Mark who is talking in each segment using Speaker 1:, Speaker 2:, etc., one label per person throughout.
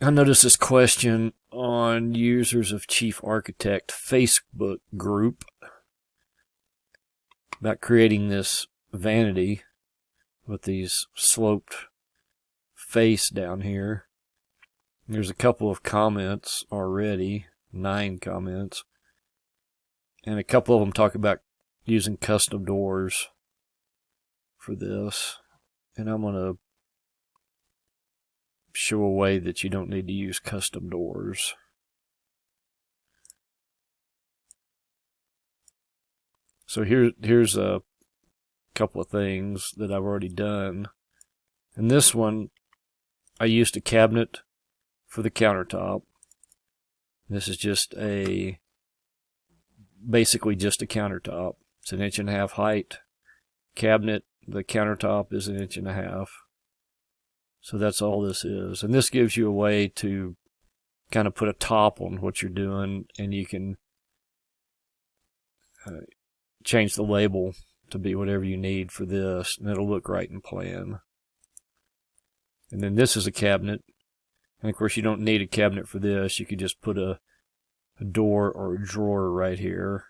Speaker 1: I noticed this question on Users of Chief Architect Facebook group about creating this vanity with these sloped face down here. There's a couple of comments already, 9 comments, and a couple of them talk about using custom doors for this, and I'm going to show a way that you don't need to use custom doors. So here's a couple of things that I've already done. In this one, I used a cabinet for the countertop. This is just basically just a countertop. It's 1.5 inch height. Cabinet, the countertop is 1.5 inches. So that's all this is. And this gives you a way to kind of put a top on what you're doing, and you can change the label to be whatever you need for this, and it'll look right in plan. And then this is a cabinet. And of course you don't need a cabinet for this. You could just put a door or a drawer right here.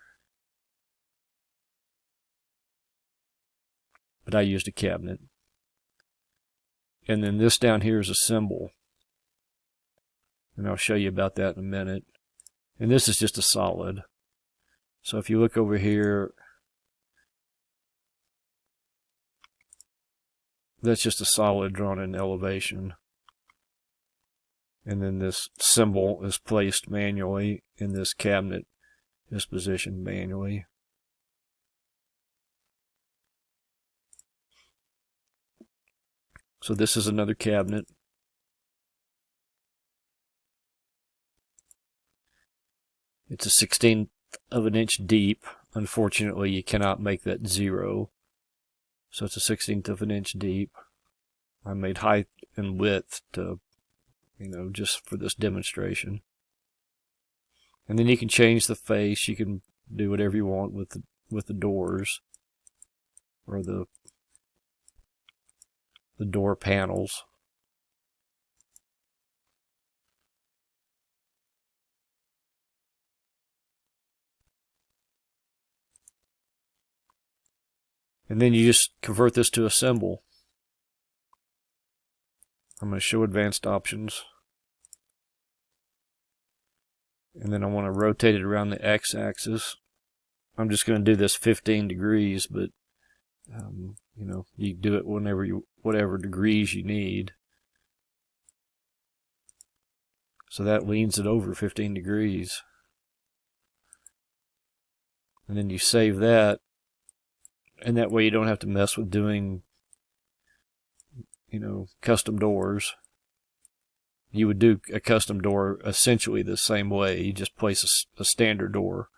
Speaker 1: But I used a cabinet. And then this down here is a symbol. And I'll show you about that in a minute. And this is just a solid. So if you look over here, that's just a solid drawn in elevation. And then this symbol is placed manually, and this cabinet is positioned manually. So this is another cabinet. It's a 1/16 of an inch deep. Unfortunately, you cannot make that 0. So it's a 1/16 of an inch deep. I made height and width to, just for this demonstration. And then you can change the face. You can do whatever you want with the doors or the door panels. And then you just convert this to a symbol. I'm going to show advanced options. And then I want to rotate it around the x-axis. I'm just going to do this 15 degrees, but you do it whatever degrees you need. So that leans it over 15 degrees. And then you save that, and that way you don't have to mess with doing, custom doors. You would do a custom door essentially the same way. You just place a standard door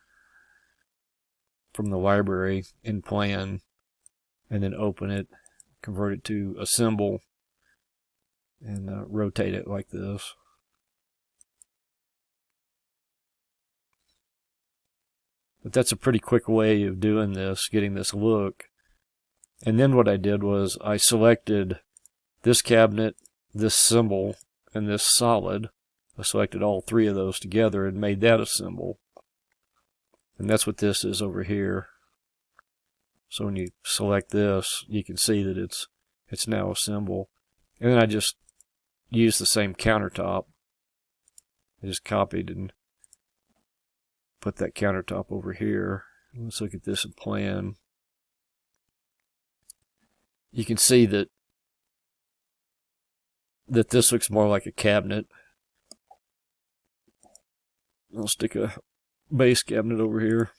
Speaker 1: from the library in plan, and then open it, convert it to a symbol, and rotate it like this. But that's a pretty quick way of doing this, getting this look. And then what I did was I selected this cabinet, this symbol, and this solid. I selected all 3 of those together and made that a symbol. And that's what this is over here. So when you select this, you can see that it's now a symbol. And then I just used the same countertop. I just copied and put that countertop over here. Let's look at this in plan. You can see that this looks more like a cabinet. I'll stick a base cabinet over here.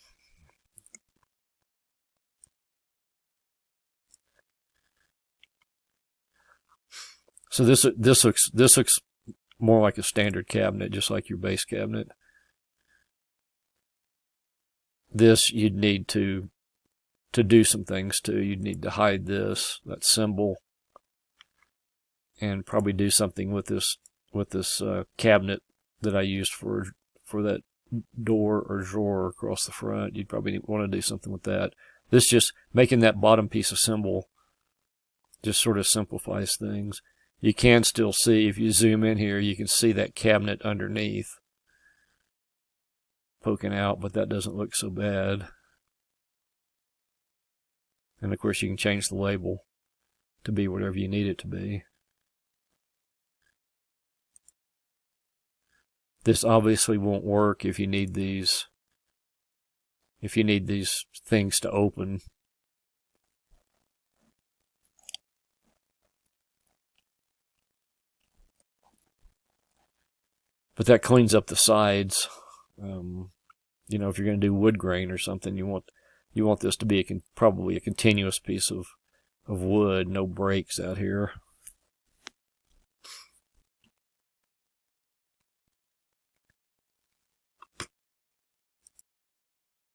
Speaker 1: So this looks more like a standard cabinet, just like your base cabinet. This you'd need to do some things to. You'd need to hide that symbol, and probably do something with this cabinet that I used for that door or drawer across the front. You'd probably want to do something with that. This just making that bottom piece a symbol just sort of simplifies things. you can still see, if you zoom in here, you can see that cabinet underneath poking out, but that doesn't look so bad. And of course you can change the label to be whatever you need it to be. This obviously won't work if you need these things to open. But that cleans up the sides. You know, if you're going to do wood grain or something, you want this to be probably a continuous piece of wood, no breaks out here.